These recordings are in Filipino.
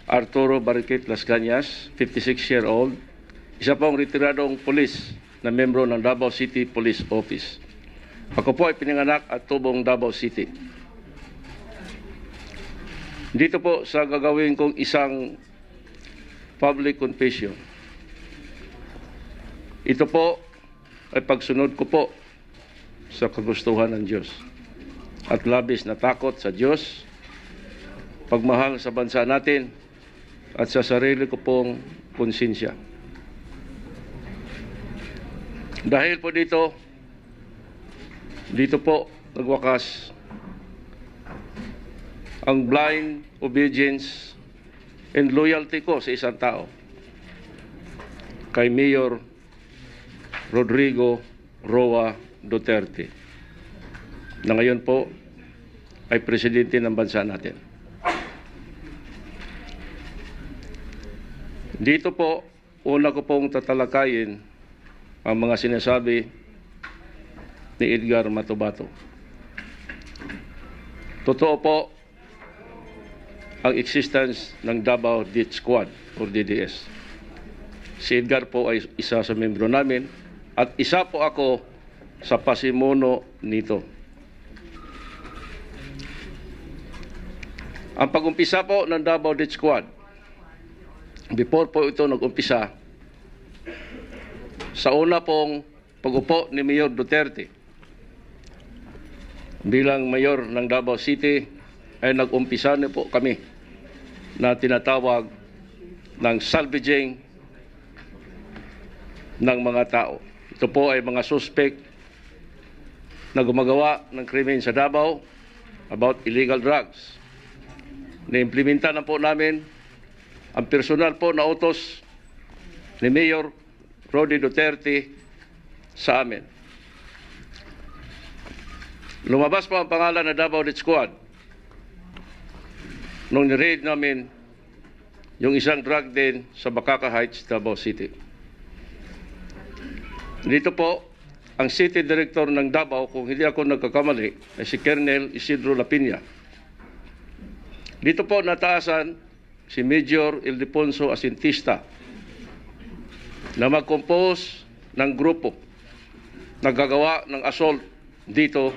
Arturo Barriquit Las Cañas, 56-year-old, isa pong retiradong pulis na membro ng Davao City Police Office. Ako po ay pinanganak at tubong Davao City. Dito po sa gagawin kong isang public confession. Ito po ay pagsunod ko po sa kagustuhan ng Diyos at labis na takot sa Diyos, pagmahal sa bansa natin at sa sarili ko pong konsensya. Dahil po dito po nagwakas ang blind obedience and loyalty ko sa isang tao, kay Mayor Rodrigo Roa Duterte, na ngayon po ay presidente ng bansa natin. Dito po, una ko pong tatalakayin ang mga sinasabi ni Edgar Matubato. Totoo po ang existence ng Davao Death Squad or DDS. Si Edgar po ay isa sa membro namin at isa po ako sa pasimuno nito. Ang pag-umpisa po ng Davao Death Squad, before po ito nag-umpisa, sa una pong pag-upo ni Mayor Duterte bilang mayor ng Davao City, ay nag-umpisa na po kami na tinatawag ng salvaging ng mga tao. Ito po ay mga suspect na gumagawa ng krimen sa Davao about illegal drugs. Na-implementa na po namin ang personal po na utos ni Mayor Rodi Duterte sa amin. Lumabas po ang pangalan na Davao Death Squad nung ni-raid namin yung isang drug den sa Bacaca Heights, Davao City. Dito po, ang City Director ng Davao, kung hindi ako nagkakamali, ay si Colonel Isidro Lapina. Dito po nataasan si Major Ildefonso Asintista na mag-compose ng grupo na gagawa ng assault dito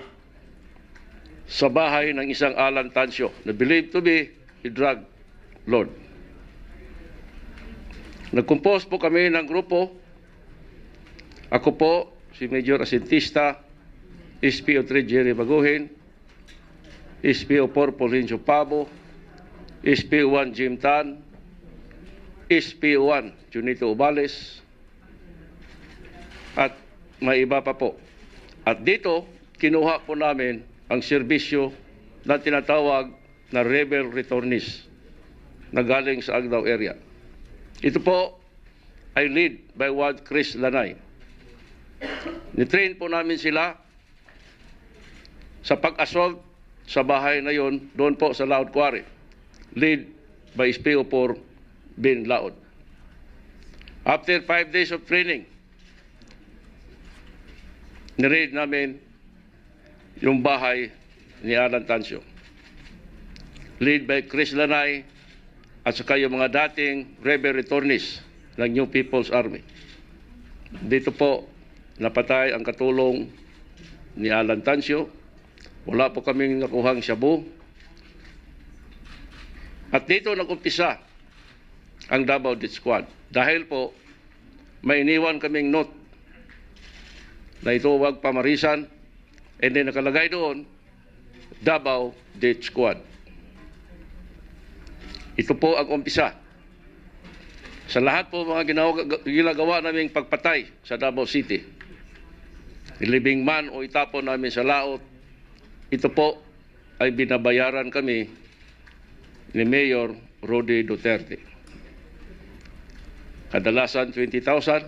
sa bahay ng isang Alan Tancio na believed to be a drug lord. Nag-compose po kami ng grupo. Ako po, si Major Asintista, SPO3 Jerry Baguhin, SPO4 Paulincio Pabo, SPO1 Jim Tan, SPO1 Junito Ubales, at may iba pa po. At dito, kinuha po namin ang serbisyo na tinatawag na rebel returnees na galing sa Agdao area. Ito po ay lead by one Chris Lanay. Nitrain po namin sila sa pag-assault sa bahay na yon, doon po sa Laod Quarry, lead by SPO4 Bin Laod. After 5 days of training, ni-raid namin yung bahay ni Alan Tancio, lead by Chris Lanay at saka yung mga dating rebel returnees ng New People's Army. Dito po napatay ang katulong ni Alan Tancio. Wala po kaming nakuhang shabu. At dito nag-umpisa ang Davao Death Squad. Dahil po may iniwan kaming note na ito huwag pamarisan, and then nakalagay doon Davao Death Squad. Ito po ang umpisa sa lahat po mga ginagawa naming pagpatay sa Davao City. Ilibing man o itapon namin sa laot, ito po ay binabayaran kami ni Mayor Rodi Duterte. Kadalasan 20,000,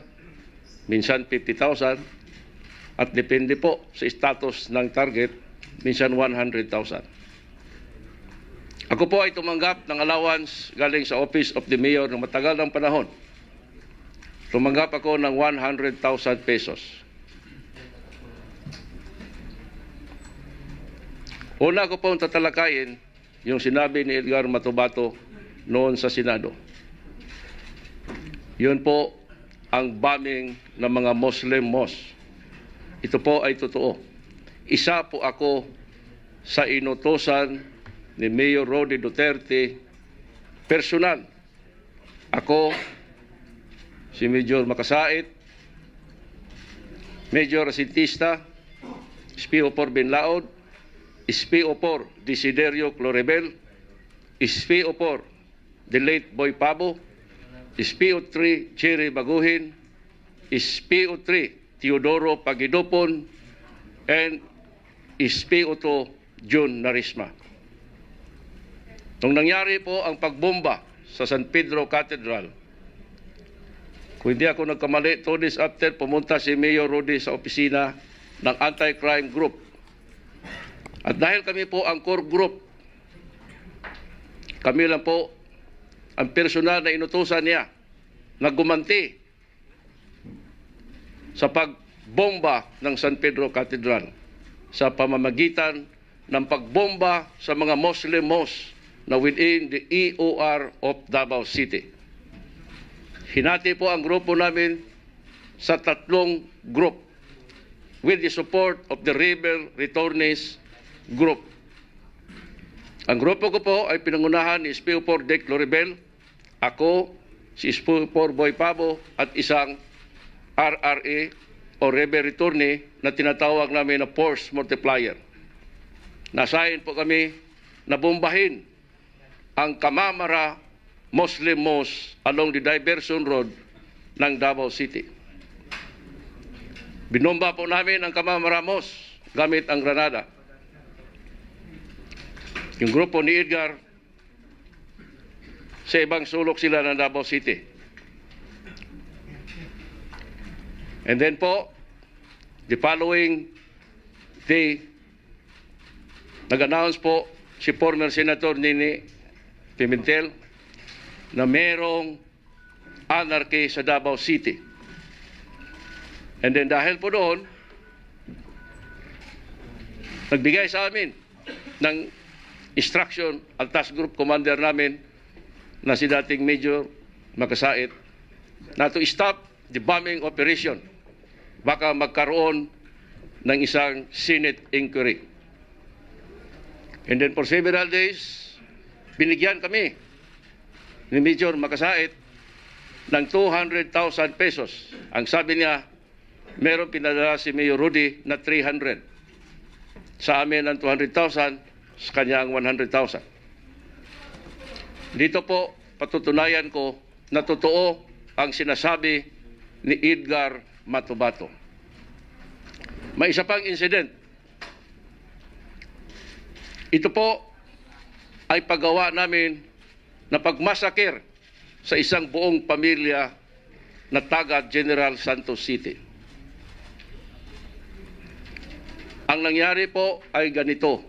minsan 50,000, at depende po sa status ng target, minsan 100,000. Ako po ay tumanggap ng allowance galing sa Office of the Mayor ng matagal ng panahon. Tumanggap ako ng 100,000 pesos. Una ko pong tatalakayin yung sinabi ni Edgar Matubato noon sa Senado. Yun po ang bombing ng mga Muslim mosque. Ito po ay totoo. Isa po ako sa inutosan ni Mayor Rody Duterte personal. Ako, si Major Makasait, Major Asintista, SPO4 Binlaod, SPO4 Desiderio Clorebel, SPO4 the late Boy Pabo, SPO3 Jerry Baguhin, SPO3 Teodoro Pagidopon, and SPO2 June Narisma. Nung nangyari po ang pagbomba sa San Pedro Cathedral, kung hindi ako nagkamali, 2 days after, pumunta si Mayor Rody sa opisina ng anti-crime group. At dahil kami po ang core group, kami lang po ang personal na inutusan niya na gumanti sa pagbomba ng San Pedro Cathedral sa pamamagitan ng pagbomba sa mga Muslim mosques na within the EOR of Davao City. Hinati po ang grupo namin sa 3 group with the support of the rebel returnees group. Ang grupo ko po ay pinangunahan ni SPO4 Dec Loribel, ako, si SPO4 Boy Pabo, at isang RRA o rebel returnee na tinatawag namin na force multiplier. Nasahin po kami na bombahin ang Kamamara Muslim Mosque along the Diversion Road ng Davao City. Binomba po namin ang Kamamara Mosque gamit ang granada. Yung grupo ni Edgar, sa ibang sulok sila ng Davao City. And then po, the following day, nag-announce po si former Senator Nini Pimentel na merong anarchy sa Davao City. And then dahil po doon, nagbigay sa amin ng instruction ang task group commander namin na si dating Major Makasait na to stop the bombing operation. Baka magkaroon ng isang Senate inquiry. And then for several days, binigyan kami ni Major Makasait ng 200,000 pesos. Ang sabi niya, meron pinadala si Mayor Rudy na 300. Sa amin ang 200,000, sa kanya ang 100,000. Dito po, patutunayan ko na totoo ang sinasabi ni Edgar Matubato. May isa pang incident. Ito po ay paggawa namin na pagmasakir sa isang buong pamilya na taga General Santos City. Ang nangyari po ay ganito.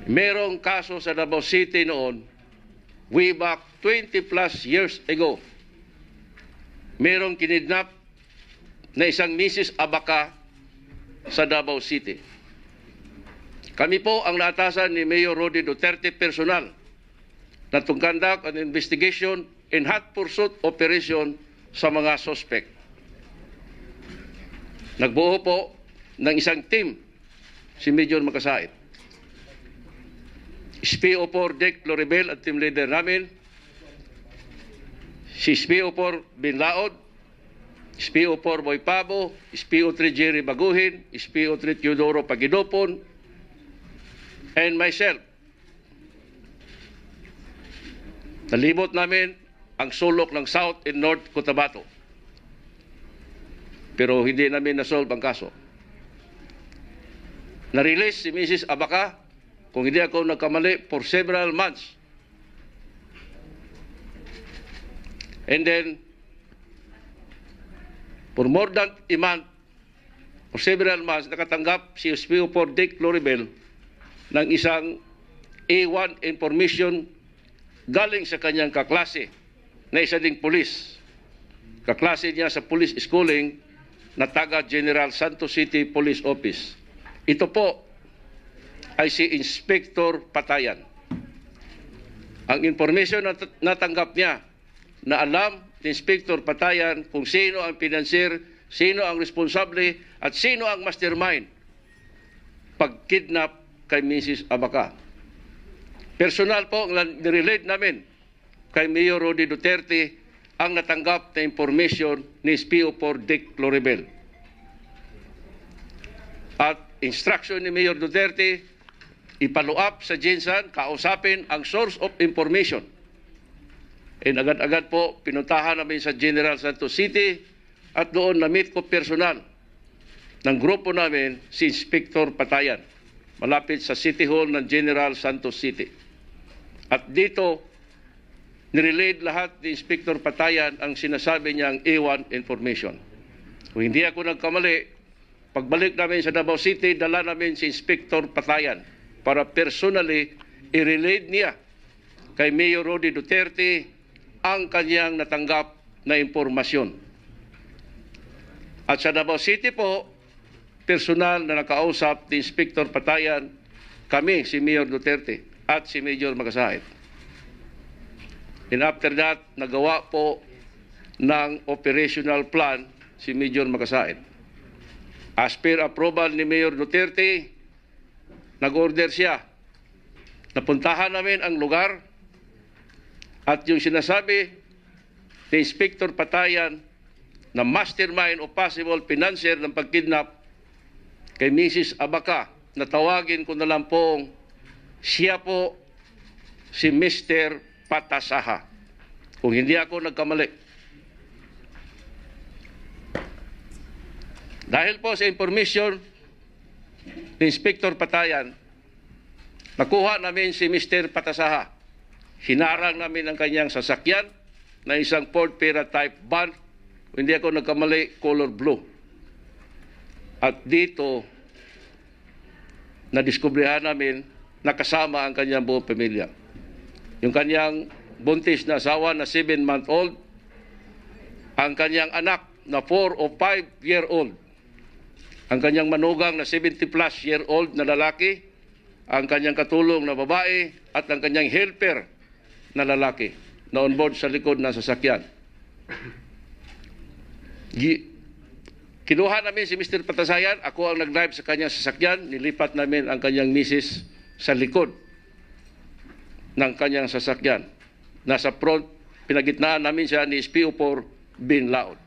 Merong kaso sa Davao City noon, way back 20 plus years ago. Merong kinidnap na isang Mrs. Abaca sa Davao City. Kami po ang naatasan ni Mayor Rody Duterte personal na to conduct an investigation and hot pursuit operation sa mga suspect. Nagbuo po ng isang team si Major Makasait. SPO4 Dec Loribel at team leader namin, si SPO4 Binlaod, SPO4 Boy Pabo, SPO3 Jerry Baguhin, SPO3 Teodoro Pagidopon, and myself. Nalibot namin ang sulok ng South and North Cotabato. Pero hindi namin nasolve ang kaso. Na-release si Mrs. Abaca, kung hindi ako nagkamali, for several months. And then, for more than a month, for several months, nakatanggap si SPO4 Dec Loribel ng isang A1 information galing sa kanyang kaklase na isa ding pulis. Kaklase niya sa police schooling na taga General Santos City Police Office. Ito po ay si Inspector Patayan. Ang information na natanggap niya na alam ni Inspector Patayan kung sino ang financier, sino ang responsable at sino ang mastermind pagkidnap kay Mrs. Abaca. Personal po ang nirelate namin kay Mayor Rody Duterte ang natanggap na information ni SPO4 Dick Loribel. At instruction ni Mayor Duterte, ipalo up sa Jinsan, kausapin ang source of information. And agad-agad po, pinuntahan namin sa General Santos City at doon na-meet ko personal ng grupo namin si Inspector Patayan, malapit sa City Hall ng General Santos City. At dito, nirelate lahat ni Inspector Patayan ang sinasabi niyang A1 information. Kung hindi ako nagkamali, pagbalik namin sa Davao City, dala namin si Inspector Patayan para personally i-relate niya kay Mayor Rody Duterte ang kanyang natanggap na impormasyon. At sa Davao City po, personal na nakausap ni Inspector Patayan, kami, si Mayor Duterte at si Major Magasait. And after that, nagawa po ng operational plan si Major Magasait. As per approval ni Mayor Duterte, nag-order siya. Napuntahan namin ang lugar at yung sinasabi ni Inspector Patayan na mastermind o possible financier ng pagkidnap kay Mrs. Abaca, na tawagin ko na lang pong siya po si Mr. Patasaha. Kung hindi ako nagkamali. Dahil po sa information ni Inspector Patayan, nakuha namin si Mr. Patasaha. Hinarang namin ang kanyang sasakyan na isang Ford Pera type van. Hindi ako nagkamali, color blue. At dito, nadiskubrihan namin nakasama ang kanyang buong pamilya. Yung kanyang buntis na asawa na 7-month-old, ang kanyang anak na 4 o 5-year-old, ang kanyang manugang na 70-plus-year-old na lalaki, ang kanyang katulong na babae, at ang kanyang helper na lalaki na on board sa likod ng sasakyan. Kinuha namin si Mr. Patasayan, ako ang nag-drive sa kanyang sasakyan, nilipat namin ang kanyang misis sa likod ng kanyang sasakyan. Nasa front, pinagitnaan namin siya ni SPO4 Bin Laod.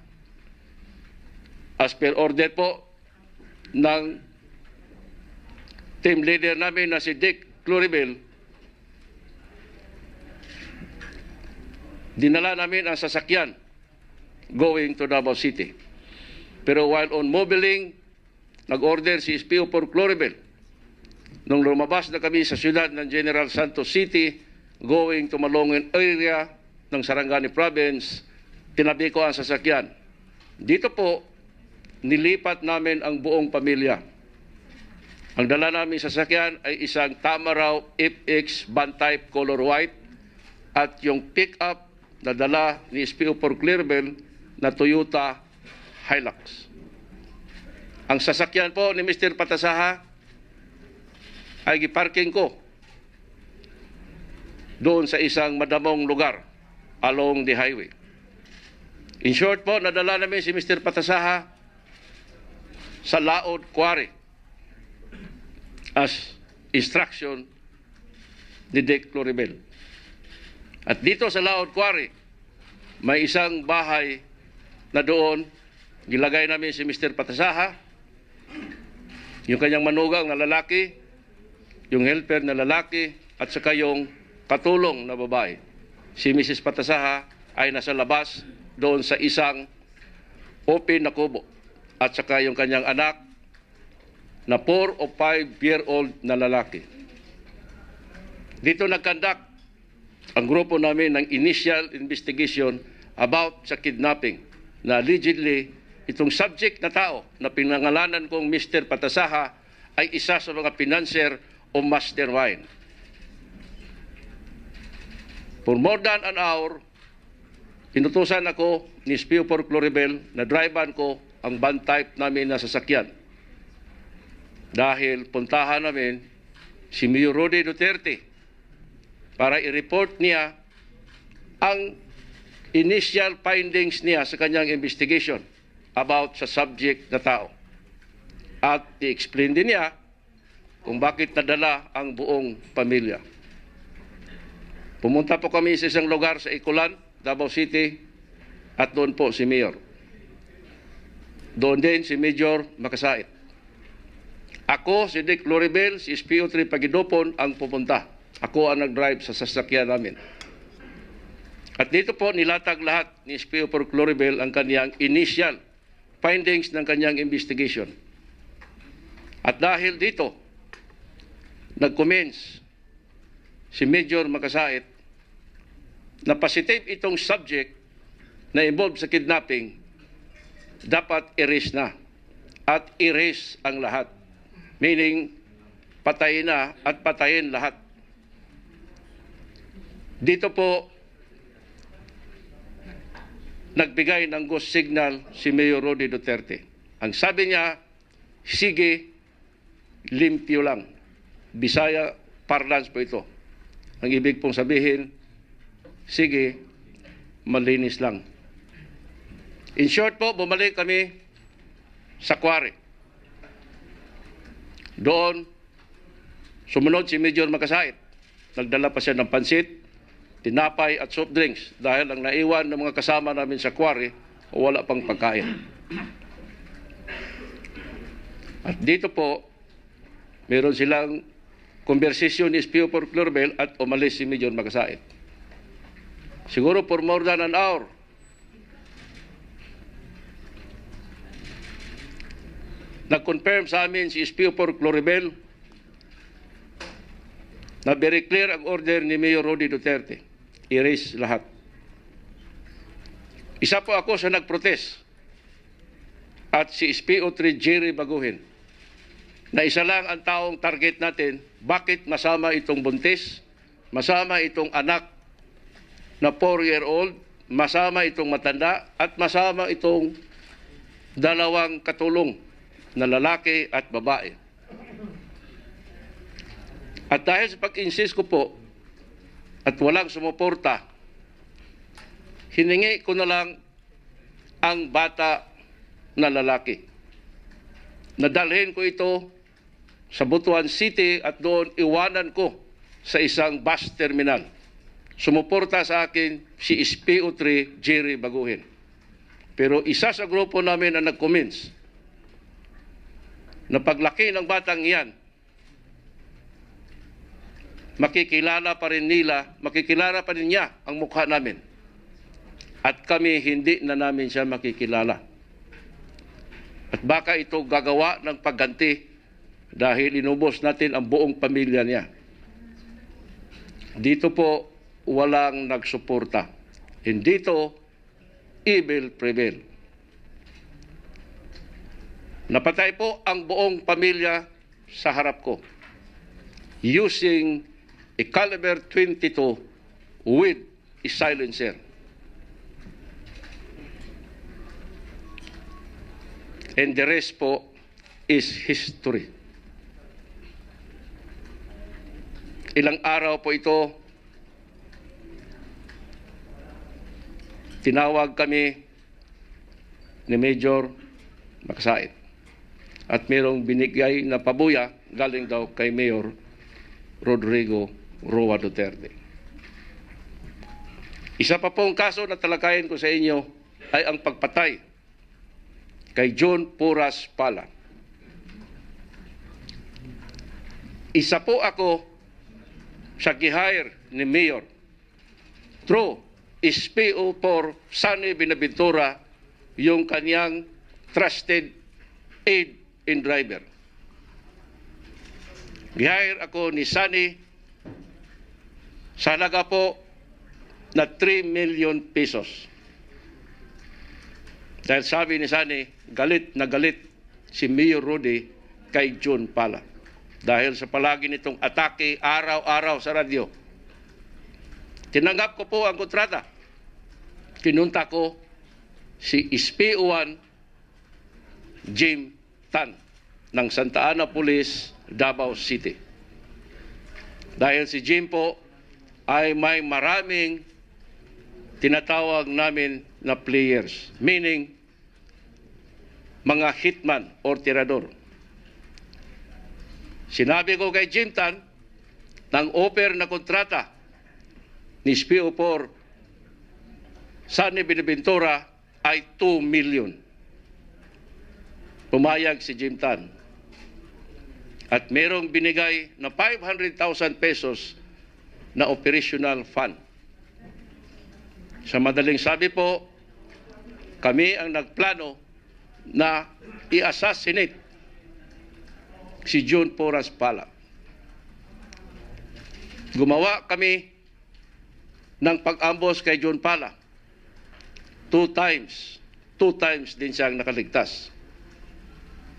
As per order po ng team leader namin na si Dick Loribel, dinala namin ang sasakyan going to Davao City. Pero while on mobiling, nag-order si SPO4 Loribel. Nung lumabas na kami sa siyudad ng General Santos City, going to Malongen area ng Sarangani Province, tinabi ko ang sasakyan. Dito po, nilipat namin ang buong pamilya. Ang dala namin sasakyan ay isang Tamaraw FX van type color white at yung pick-up na dala ni SPO4 Loribel na Toyota Hilux. Ang sasakyan po ni Mr. Patasaha ay giparking ko doon sa isang madamong lugar along the highway. In short po, nadala namin si Mr. Patasaha sa Laod Quarry as instruction ni Dick Loribel. At dito sa Laod Quarry, may isang bahay na doon, gilagay namin si Mr. Patasaha, yung kanyang manugang na lalaki, yung helper na lalaki, at saka yung katulong na babae. Si Mrs. Patasaha ay nasa labas doon sa isang open na kubo. At saka yung kanyang anak na 4 o 5-year-old na lalaki. Dito nagkandak ang grupo namin ng initial investigation about sa kidnapping na allegedly itong subject na tao na pinangalanan kong Mr. Patasaha ay isa sa mga financier o mastermind. For more than an hour, inutusan ako ni SPO4 Loribel na drivean ko ang van type namin na sasakyan. Dahil puntahan namin si Mayor Rody Duterte para i-report niya ang initial findings niya sa kanyang investigation about sa subject na tao. At i-explain din niya kung bakit nadala ang buong pamilya. Pumunta po kami sa isang lugar sa Icolan, Davao City, at doon po si Mayor. Doon din si Major Makasait. Ako, si Dick Loribel, si SPO3 Pagidopon ang pupunta. Ako ang nag-drive sa sasakyan namin. At dito po nilatag lahat ni SPO4 Loribel ang kanyang initial findings ng kanyang investigation. At dahil dito, nag-commence si Major Makasait na positive itong subject na involved sa kidnapping, dapat erase na at erase ang lahat. Meaning, patayin na at patayin lahat. Dito po, nagbigay ng go signal si Mayor Rody Duterte. Ang sabi niya, sige, limpyo lang. Bisaya parlance po ito. Ang ibig pong sabihin, sige, malinis lang. In short po, bumalik kami sa quarry. Doon, sumunod si Major Makasait. Nagdala pa siya ng pansit, tinapay at soft drinks dahil ang naiwan ng mga kasama namin sa quarry wala pang pagkain. At dito po, meron silang konversasyon ni SPO4 Loribel at umalis si Major Makasait. Siguro for more than an hour. Nag-confirm sa amin si SPO4 Loribel na very clear ang order ni Mayor Rody Duterte. Erase lahat. Isa po ako sa nag-protest at si SPO3 Jerry Baguhin na isa lang ang taong target natin. Bakit masama itong buntis, masama itong anak na 4-year-old, masama itong matanda, at masama itong dalawang katulong na lalaki at babae. At dahil sa pag-insist ko po at walang sumuporta, hiningi ko na lang ang bata na lalaki. Nadalhin ko ito sa Butuan City at doon iwanan ko sa isang bus terminal. Sumuporta sa akin si SPO3 Jerry Baguhin. Pero isa sa grupo namin na nag-comments na paglaki ng batang iyan, makikilala pa rin niya ang mukha namin. At kami hindi na namin siya makikilala. At baka ito gagawa ng pagganti dahil inubos natin ang buong pamilya niya. Dito po walang nagsuporta. And dito, evil prevail. Napatay po ang buong pamilya sa harap ko using a caliber 22 with a silencer. And the rest po is history. Ilang araw po ito, tinawag kami ni Major Makasait. At mayroong binigay na pabuya galing daw kay Mayor Rodrigo Roa Duterte. Isa pa pong kaso na talakayin ko sa inyo ay ang pagpatay kay John Puras Pala. Isa po ako sa gihire ni Mayor through SPO4 Sunny Binaventura, yung kanyang trusted aid and driver. Gihire ako ni Sunny sa halaga po na 3 million pesos. Dahil sabi ni Sunny, galit na galit si Mayor Rody kay John Pala. Dahil sa palagi nitong atake araw-araw sa radyo. Tinanggap ko po ang kontrata. Kinunta ko si SPO1 Jim Tan ng Santa Ana Police, Davao City. Dahil si Jim po ay may maraming tinatawag namin na players, meaning mga hitman or tirador. Sinabi ko kay Jim Tan, ng offer na kontrata ni SPO4 Sunny Buenaventura ay 2 million. Pumayag si Jim Tan. At merong binigay na 500,000 pesos na operational fund. Sa madaling sabi po, kami ang nagplano na i-assassinate si John Porras Pala. Gumawa kami ng pag-ambos kay John Pala. 2 times. 2 times din siyang nakaligtas.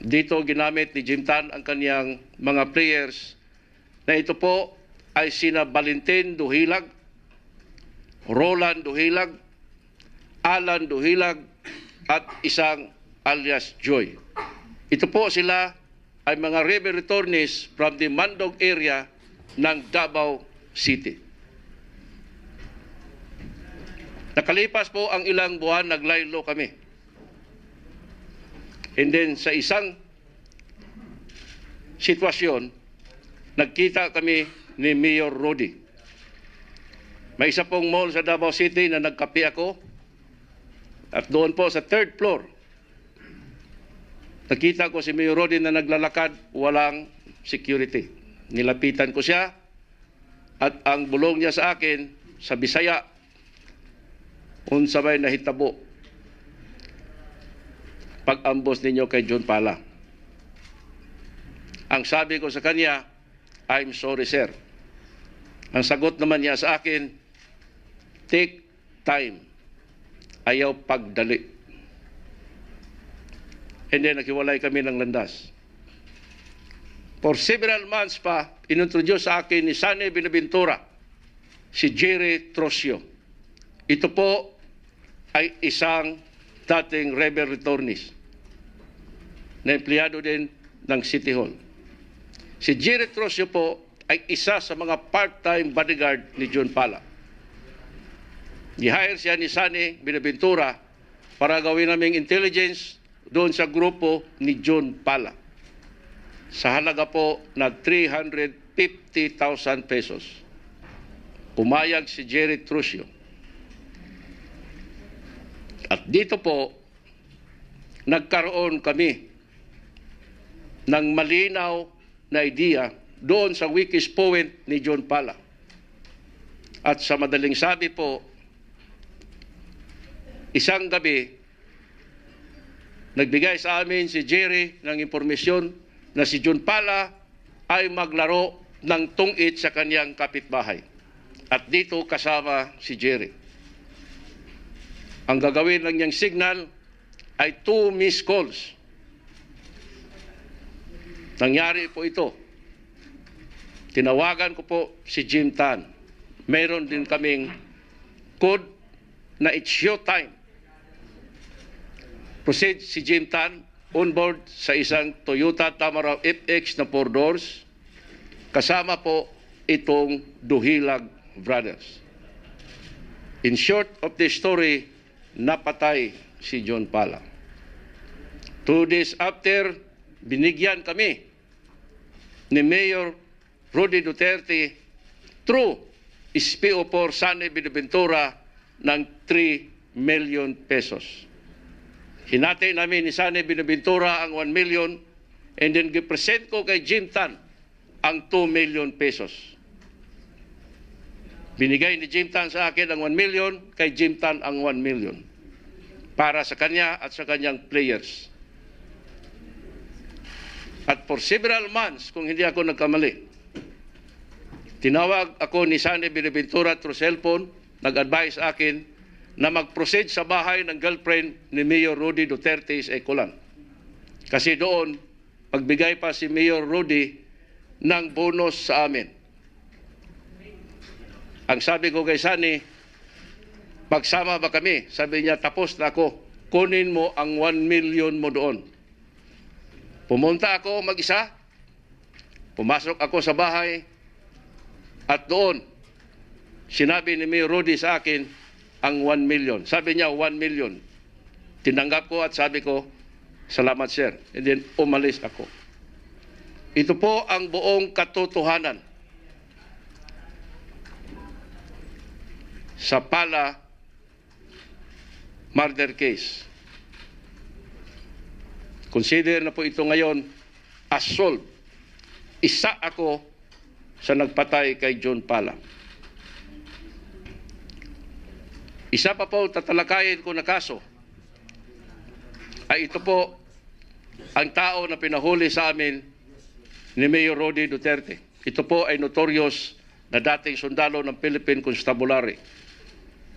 Dito ginamit ni Jim Tan ang kaniyang mga players na ito po ay sina Valentin Duhilag, Roland Duhilag, Alan Duhilag, at isang alias Joy. Ito po sila ay mga rebel returnees from the Mandog area ng Davao City. Nakalipas po ang ilang buwan, naglaylo kami. And then sa isang sitwasyon, nagkita kami ni Mayor Rody. May isa pong mall sa Davao City na nagkape ako. At doon po sa 3rd floor, nakita ko si Mayor Rody na naglalakad, walang security. Nilapitan ko siya at ang bulong niya sa akin, sa Bisaya, unsabay nahitabo pag-ambos ninyo kay John Pala. Ang sabi ko sa kanya, I'm sorry sir. Ang sagot naman niya sa akin, take time. Ayaw pagdali. And then naghiwalay kami ng landas. For several months pa, inintroduce sa akin ni Sunny Buenaventura si Jerry Trosio. Ito po ay isang dating rebel returnees na empleyado din ng City Hall. Si Jerry Trosio po ay isa sa mga part-time bodyguard ni John Pala. Ni-hire siya ni Sunny Buenaventura para gawin naming intelligence doon sa grupo ni John Pala. Sa halaga po na 350,000 pesos. Pumayag si Jerry Trosio. At dito po, nagkaroon kami ng malinaw na idea doon sa weakest point ni John Pala. At sa madaling sabi po, isang gabi, nagbigay sa amin si Jerry ng impormasyon na si John Pala ay maglaro ng tungit sa kanyang kapitbahay. At dito kasama si Jerry. Ang gagawin lang niyang signal ay 2 missed calls. Nangyari po ito. Tinawagan ko po si Jim Tan. Meron din kaming code na it's showtime. Proceed si Jim Tan on board sa isang Toyota Tamaraw FX na 4 doors. Kasama po itong Duhilag Brothers. In short of the story, napatay si John Pala. 2 days after, binigyan kami ni Mayor Rody Duterte through SPO4 Sunny Buenaventura ng 3 million pesos. Hinati namin ni Sunny Buenaventura ang 1 million and then gipresent ko kay Jim Tan ang 2 million pesos. Binigay ni Jim Tan sa akin ang 1 million, kay Jim Tan ang 1 million. Para sa kanya at sa kanyang players. At for several months, kung hindi ako nagkamali, tinawag ako ni Sunny Buenaventura through cellphone, nag-advise sa akin na mag-proceed sa bahay ng girlfriend ni Mayor Rody Duterte sa Ecolan. Kasi doon, pagbigay pa si Mayor Rody ng bonus sa amin. Ang sabi ko kay Sunny, pagsama ba kami? Sabi niya, tapos na ako. Kunin mo ang 1 million mo doon. Pumunta ako mag-isa. Pumasok ako sa bahay. At doon, Sinabi ni Mayor Rudy sa akin ang 1 million. Sabi niya 1 million. Tinanggap ko at sabi ko, salamat sir. And then umalis ako. Ito po ang buong katotohanan sa Pala murder case. Consider na po ito ngayon assault. Isa ako sa nagpatay kay John Pala. Isa pa po tatalakayin ko na kaso ay ito po ang tao na pinahuli sa amin ni Mayor Rody Duterte. Ito po ay notorious na dating sundalo ng Philippine Constabulary.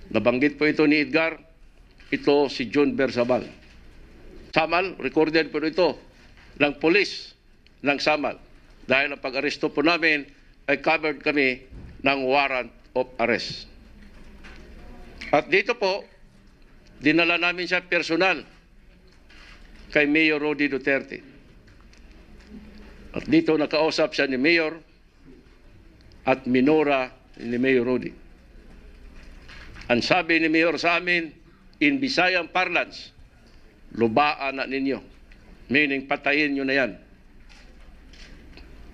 Nabanggit po ito ni Edgar, ito si John Bersabal. Samal, recorded po ito ng polis ng Samal. Dahil ang pag-aresto po namin ay covered kami ng warrant of arrest. At dito po, dinala namin siya personal kay Mayor Rody Duterte. At dito nakausap siya ni Mayor at minura ni Mayor Rody. Ang sabi ni Mayor sa amin, in Visayan parlance, lubaan na ninyo. Meaning, patayin nyo na yan.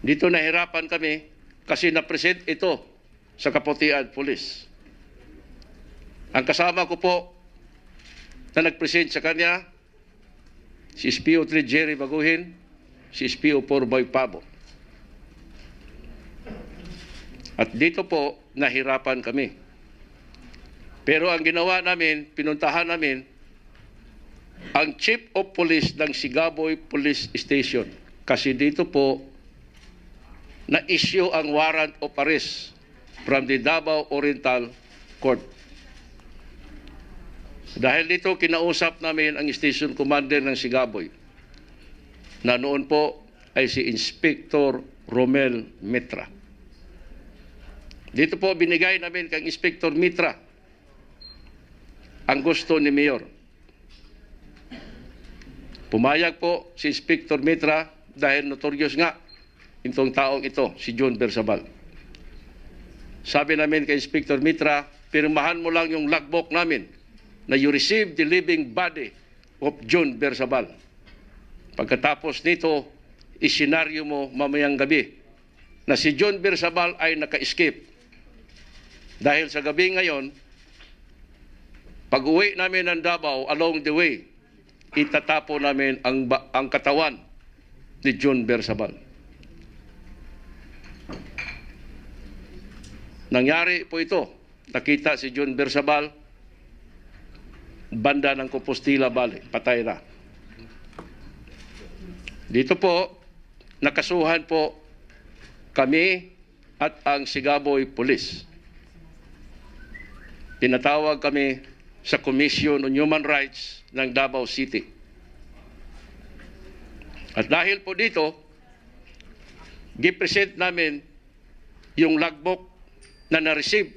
Dito nahirapan kami kasi na-present ito sa Kaputian Police. Ang kasama ko po na nag-present sa kanya, si SPO3 Jerry Baguhin, si SPO4 Boy Pabo. At dito po, nahirapan kami. Pero ang ginawa namin, pinuntahan namin, ang Chief of Police ng Sigaboy Police Station. Kasi dito po, na-issue ang warrant of arrest from the Davao Oriental Court. Dahil dito, kinausap namin ang station commander ng Sigaboy, na noon po ay si Inspector Romel Mitra. Dito po, binigay namin kay Inspector Mitra ang gusto ni Mayor. Pumayag po si Inspector Mitra dahil notorious nga itong taong ito, si John Bersabal. Sabi namin kay Inspector Mitra, pirmahan mo lang yung logbook namin na you receive the living body of John Bersabal. Pagkatapos nito, isenaryo mo mamayang gabi na si John Bersabal ay naka-escape. Dahil sa gabi ngayon, pag-uwi namin ng Davao, along the way, itatapo namin ang katawan ni John Bersabal. Nangyari po ito. Nakita si John Bersabal, banda ng Compostela Valley, patay na. Dito po, nakasuhan po kami at ang Sigaboy Police. Tinatawag kami sa Commission on Human Rights ng Davao City. At dahil po dito, gipresent namin yung logbook na na-receive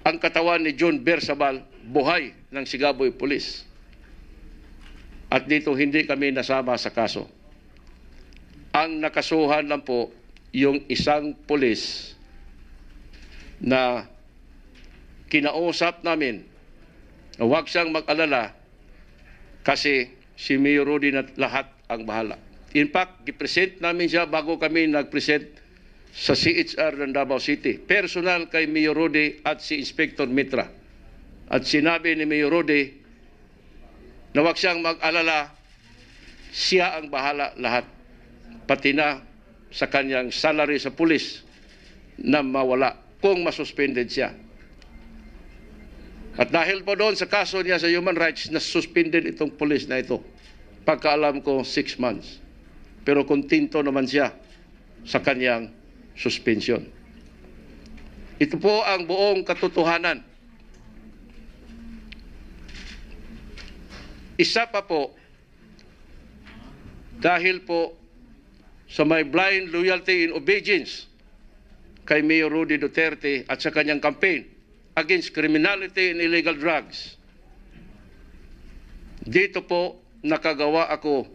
ang katawan ni John Bersabal, buhay ng Sigaboy Police. At dito hindi kami nasama sa kaso. Ang nakasuhan lang po yung isang pulis na kinausap namin na huwag siyang mag-alala kasi si Mayor Rody na lahat ang bahala. In fact, gipresent namin siya bago kami nag-present sa CHR ng Davao City. Personal kay Mayor Rody at si Inspector Mitra. At sinabi ni Mayor Rody na huwag siyang mag-alala, siya ang bahala lahat. Pati na sa kanyang salary sa pulis na mawala kung masuspended siya. At dahil po doon sa kaso niya sa human rights, na-suspended itong pulis na ito. Pagkaalam ko, 6 months. Pero kontento naman siya sa kanyang suspension. Ito po ang buong katotohanan. Isa pa po, dahil po sa may blind loyalty and obedience kay Mayor Rody Duterte at sa kanyang campaign against criminality and illegal drugs, dito po nakagawa ako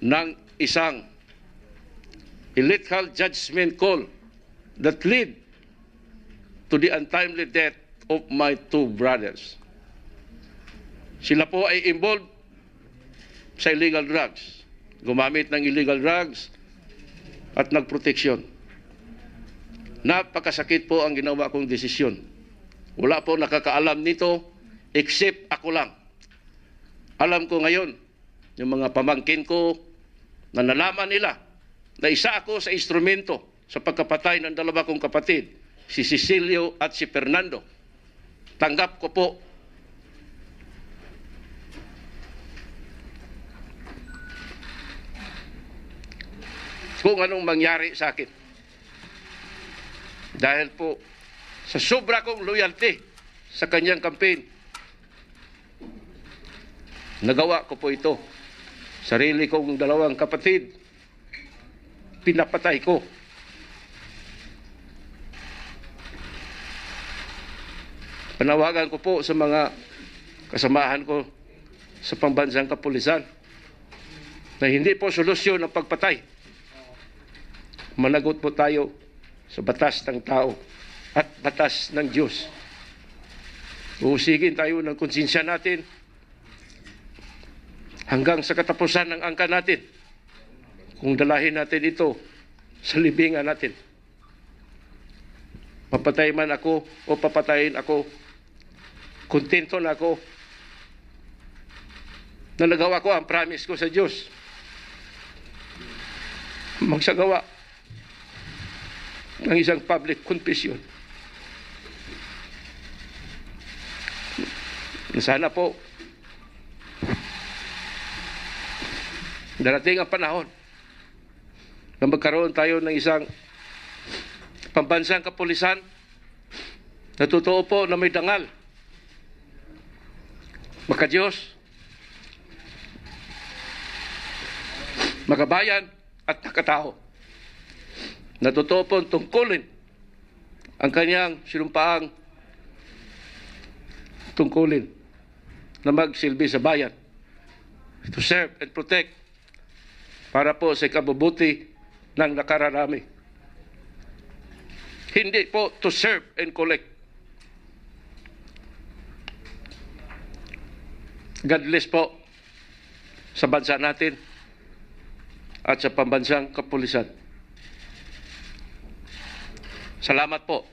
ng isang illegal judgment call that lead to the untimely death of my two brothers. Sila po ay involved sa illegal drugs, gumamit ng illegal drugs at nagproteksyon. Napakasakit po ang ginawa kong desisyon. Wala po nakakaalam nito except ako lang. Alam ko ngayon, yung mga pamangkin ko na nalaman nila na isa ako sa instrumento sa pagkapatay ng dalawa kong kapatid, si Cecilio at si Fernando. Tanggap ko po kung anong mangyari sa akin. Dahil po sa sobra kong loyalty sa kanyang campaign, nagawa ko po ito. Sarili kong dalawang kapatid, pinapatay ko. Panawagan ko po sa mga kasamahan ko sa pambansang kapulisan na hindi po solusyon ang pagpatay. Managot po tayo sa batas ng tao at batas ng Diyos. Uhusigin tayo ng konsensya natin hanggang sa katapusan ng angka natin. Kung dalahin natin ito sa libingan natin. Papatay man ako o papatayin ako, kontento na ako na nagawa ko ang promise ko sa Diyos. Magsagawa ng isang public confession. Sana po darating ang panahon na magkaroon tayo ng isang pambansang kapulisan na totoo po na may dangal, maka-Diyos, makabayan at nakatao, na totoo po tungkulin ang kanyang sinumpaang tungkulin na magsilbi sa bayan, to serve and protect, para po sa ikabubuti ng nakararami. Hindi po to serve and collect. God bless po sa bansa natin at sa pambansang kapulisan. Salamat po.